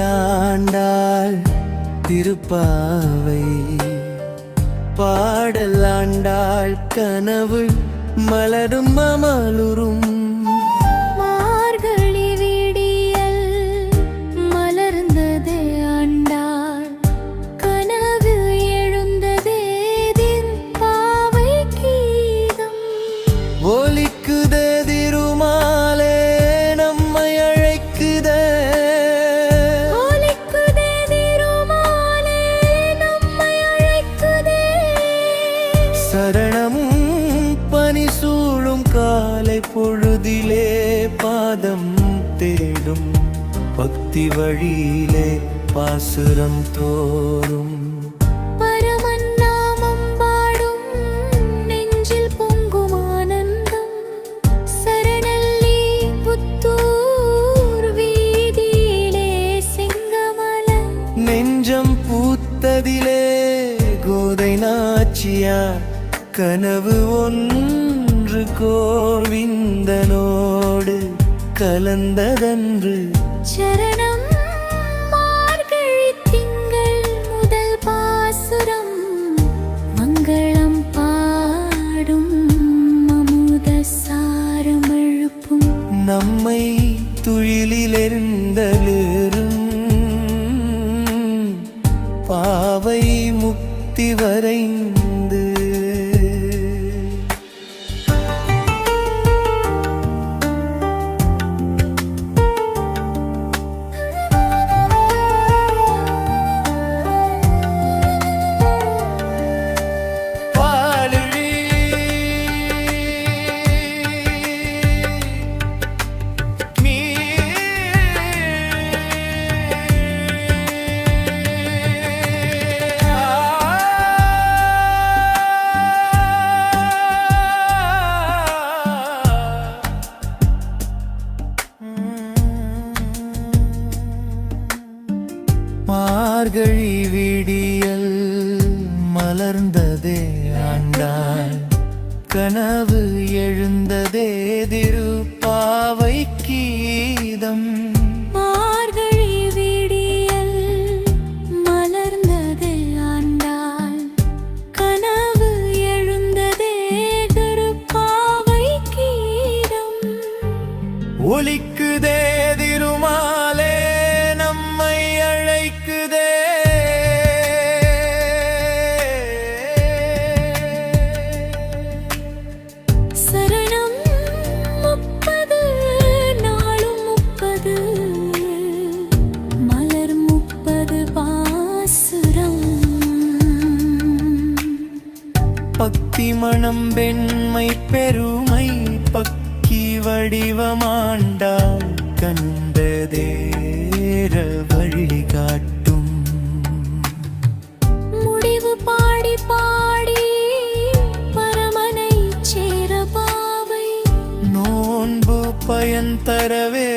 மார்கழியாண்டாள் திருப்பாவை பாடலாண்டாள் கனவு மலரும் மமலுறும் மார்கழி விடியல் மலர்ந்ததே ஆண்டாள் கனவு எழுந்ததே திருப்பாவை கீதம் ஒலிக்குதே திருமாலே நம்மை அழைக்குதே ஒலிக்குதே திருமாலே நம்மை அழைக்குதே சரணமும் பனி சூழும் காலை பொழுதிலே பாதம் தேடும் பக்தி வழியிலே பாசுரம் தோறும் பரமன் நாமம் பாடும் நெஞ்சில் பொங்கும் ஆனந்தம் சரணல்லி புத்தூர் வீதியிலே சிங்கமல நெஞ்சம் பூத்ததிலே கோதை நாச்சியார் கனவு ஒன்று கோவிந்தனோடு கலந்ததன்று சரணம் மார்கழி திங்கள் முதல் பாசுரம் மங்களம் பாடும் அமுத சாரம் எழுப்பும் நம்மை துயிலிலிருந்தலிரும் பாவை முக்தி வரைந்து மார்கழி விடியல் மலர்ந்ததே ஆண்டாள் கனவு எழுந்ததே திருப்பாவை கீதம் மார்கழி விடியல் மலர்ந்ததே ஆண்டாள் கனவு எழுந்ததே திருப்பாவை கீதம் ஒலிக்குதே திருமாலே நம்மை அழைக்குதே சரணம் 30 நாளும் 30 மலர் 30 பாசுரம் பக்தி மணம் வெண்மை பெருமை பக்கி வடிவமாண்டாள் கண்டதேர வழிகாட்டும் முடிவு பாடி பாடி பரமனை சேர பாவை நோன்பு பயன் தரவே